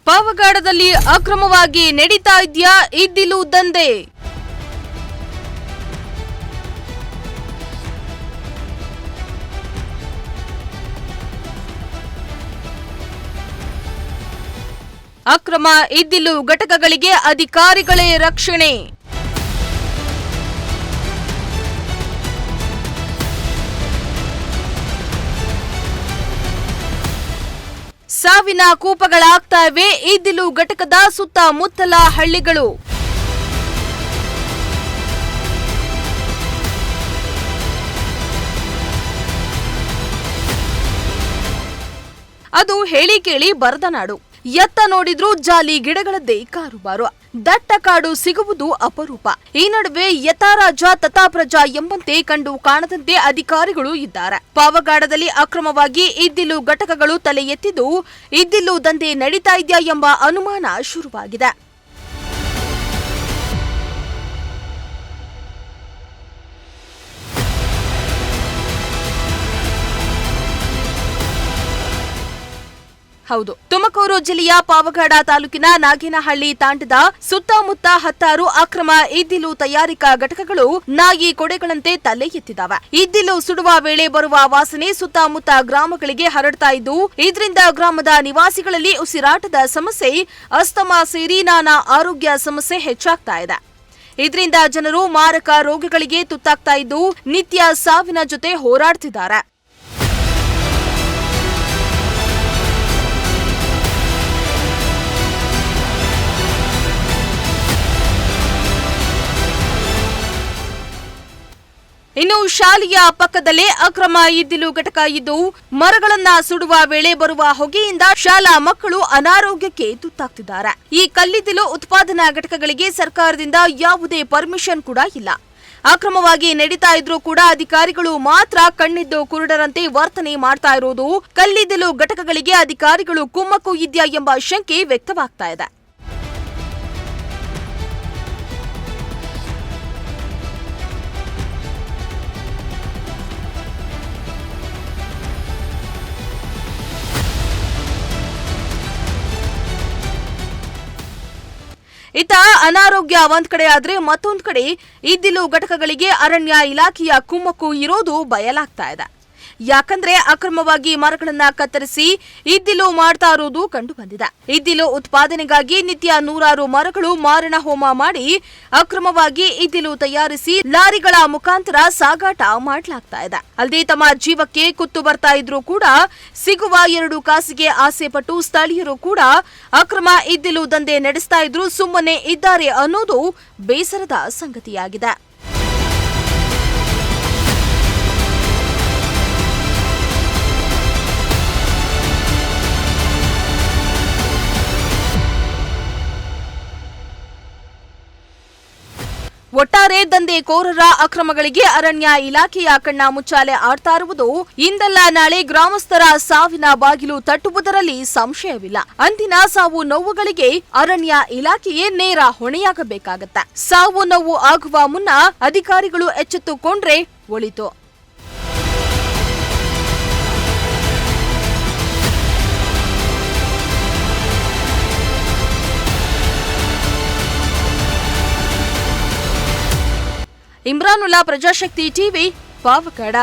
ಪಾವಗಡದಲ್ಲಿ ಅಕ್ರಮವಾಗಿ ನಡೀತಾ ಇದೆಯಾ ಇದ್ದಿಲು ದಂಧೆ? ಅಕ್ರಮ ಇದ್ದಿಲು ಘಟಕಗಳಿಗೆ ಅಧಿಕಾರಿಗಳೇ ರಕ್ಷಣೆ. ಸಾವಿನ ಕೂಪಗಳಾಗ್ತಾ ಇವೆ ಇದ್ದಿಲು ಘಟಕದ ಸುತ್ತಮುತ್ತಲ ಹಳ್ಳಿಗಳು. ಅದು ಹೇಳಿ ಕೇಳಿ ಬರದ ನಾಡು. ಎತ್ತ ನೋಡಿದ್ರೂ ಜಾಲಿ ಗಿಡಗಳದ್ದೇ ಕಾರುಬಾರು. ದಟ್ಟ ಕಾಡು ಸಿಗುವುದು ಅಪರೂಪ. ಈ ನಡುವೆ ಯಥಾರಾಜ ತಥಾ ಪ್ರಜಾ ಎಂಬಂತೆ ಕಂಡು ಕಾಣದಂತೆ ಅಧಿಕಾರಿಗಳು ಇದ್ದಾರೆ. ಪಾವಗಡದಲ್ಲಿ ಅಕ್ರಮವಾಗಿ ಇದ್ದಿಲು ಘಟಕಗಳು ತಲೆ ಎತ್ತಿದ್ದು ಇದ್ದಿಲು ದಂಧೆ ನಡೀತಾ ಇದೆಯಾ ಎಂಬ ಅನುಮಾನ ಶುರುವಾಗಿದೆ. ಹೌದು, ತುಮಕೂರು ಜಿಲ್ಲೆಯ ಪಾವಗಡ ತಾಲೂಕಿನ ನಾಗೇನಹಳ್ಳಿ ತಾಂಡದ ಸುತ್ತಮುತ್ತ 10 ಅಕ್ರಮ ಇದ್ದಿಲು ತಯಾರಿಕಾ ಘಟಕಗಳು ನಾಯಿ ಕೊಡೆಗಳಂತೆ ತಲೆ ಎತ್ತಿದ್ದಾವೆ. ಇದ್ದಿಲು ಸುಡುವ ವೇಳೆ ಬರುವ ವಾಸನೆ ಸುತ್ತಮುತ್ತ ಗ್ರಾಮಗಳಿಗೆ ಹರಡ್ತಾ ಇದ್ದು, ಇದರಿಂದ ಗ್ರಾಮದ ನಿವಾಸಿಗಳಲ್ಲಿ ಉಸಿರಾಟದ ಸಮಸ್ಯೆ, ಅಸ್ತಮಾ ಸೇರಿ ನಾನಾ ಆರೋಗ್ಯ ಸಮಸ್ಯೆ ಹೆಚ್ಚಾಗ್ತಾ ಇದೆ. ಇದರಿಂದ ಜನರು ಮಾರಕ ರೋಗಗಳಿಗೆ ತುತ್ತಾಗ್ತಾ ಇದ್ದು ನಿತ್ಯ ಸಾವಿನ ಜೊತೆ ಹೋರಾಡ್ತಿದ್ದಾರೆ. ಇನ್ನು ಶಾಲೆಯ ಪಕ್ಕದಲ್ಲೇ ಅಕ್ರಮ ಇದ್ದಿಲು ಘಟಕ ಇದ್ದು, ಮರಗಳನ್ನ ಸುಡುವ ವೇಳೆ ಬರುವ ಹೊಗೆಯಿಂದ ಶಾಲಾ ಮಕ್ಕಳು ಅನಾರೋಗ್ಯಕ್ಕೆ ತುತ್ತಾಗ್ತಿದ್ದಾರೆ. ಈ ಕಲ್ಲಿದ್ದಿಲು ಉತ್ಪಾದನಾ ಘಟಕಗಳಿಗೆ ಸರ್ಕಾರದಿಂದ ಯಾವುದೇ ಪರ್ಮಿಷನ್ ಕೂಡ ಇಲ್ಲ. ಅಕ್ರಮವಾಗಿ ನಡೀತಾ ಇದ್ರೂ ಕೂಡ ಅಧಿಕಾರಿಗಳು ಮಾತ್ರ ಕಣ್ಣಿದ್ದು ಕುರುಡರಂತೆ ವರ್ತನೆ ಮಾಡ್ತಾ ಇರೋದು ಕಲ್ಲಿದ್ದಿಲು ಘಟಕಗಳಿಗೆ ಅಧಿಕಾರಿಗಳು ಕುಮ್ಮಕ್ಕು ಇದೆಯಾ ಎಂಬ ಶಂಕೆ ವ್ಯಕ್ತವಾಗ್ತಾ ಇದೆ. ಇತ್ತ ಅನಾರೋಗ್ಯ ಒಂದ್ ಕಡೆ ಆದ್ರೆ ಮತ್ತೊಂದ್ ಕಡೆ ಇದ್ದಿಲು ಘಟಕಗಳಿಗೆ ಅರಣ್ಯ ಇಲಾಖೆಯ ಕುಮ್ಮಕ್ಕು ಇರೋದು ಬಯಲಾಗ್ತಾ ಇದೆ. ಯಾಕಂದ್ರೆ ಅಕ್ರಮವಾಗಿ ಮರಗಳನ್ನ ಕತ್ತರಿಸಿ ಇದ್ದಿಲು ಮಾಡ್ತಾ ಇರೋದು ಕಂಡು ಬಂದಿದೆ. ಇದ್ದಿಲು ಉತ್ಪಾದನೆಗಾಗಿ ನಿತ್ಯ ನೂರಾರು ಮರಗಳು ಮಾರಣ ಹೋಮ ಮಾಡಿ ಅಕ್ರಮವಾಗಿ ಇದ್ದಿಲು ತಯಾರಿಸಿ ಲಾರಿಗಳ ಮುಖಾಂತರ ಸಾಗಾಟ ಮಾಡಲಾಗ್ತಾ ಇದೆ. ಅಲ್ಲದೆ ತಮ್ಮ ಜೀವಕ್ಕೆ ಕುತ್ತು ಬರ್ತಾ ಇದ್ರೂ ಕೂಡ ಸಿಗುವ 2 ಕಾಸಿಗೆ ಆಸೆ ಪಟ್ಟು ಸ್ಥಳೀಯರು ಕೂಡ ಅಕ್ರಮ ಇದ್ದಿಲು ದಂಧೆ ನಡೆಸ್ತಾ ಇದ್ರು ಸುಮ್ಮನೆ ಇದ್ದಾರೆ ಅನ್ನೋದು ಬೇಸರದ ಸಂಗತಿಯಾಗಿದೆ. ಒಟ್ಟಾರೆ ದಂಧೆಕೋರರ ಅಕ್ರಮಗಳಿಗೆ ಅರಣ್ಯ ಇಲಾಖೆಯ ಕಣ್ಣ ಮುಚ್ಚಾಲೆ ಆಡ್ತಾ ಇರುವುದು ಇಂದಲ್ಲ ನಾಳೆ ಗ್ರಾಮಸ್ಥರ ಸಾವಿನ ಬಾಗಿಲು ತಟ್ಟುವುದರಲ್ಲಿ ಸಂಶಯವಿಲ್ಲ. ಅಂದಿನ ಸಾವು ನೋವುಗಳಿಗೆ ಅರಣ್ಯ ಇಲಾಖೆಯೇ ನೇರ ಹೊಣೆಯಾಗಬೇಕಾಗತ್ತೆ. ಸಾವು ನೋವು ಆಗುವ ಮುನ್ನ ಅಧಿಕಾರಿಗಳು ಎಚ್ಚೆತ್ತುಕೊಂಡ್ರೆ ಒಳಿತು. ಇಮ್ರಾನುಲ್ಲಾ, ಪ್ರಜಾಶಕ್ತಿ ಟಿವಿ, ಪಾವಗಡ.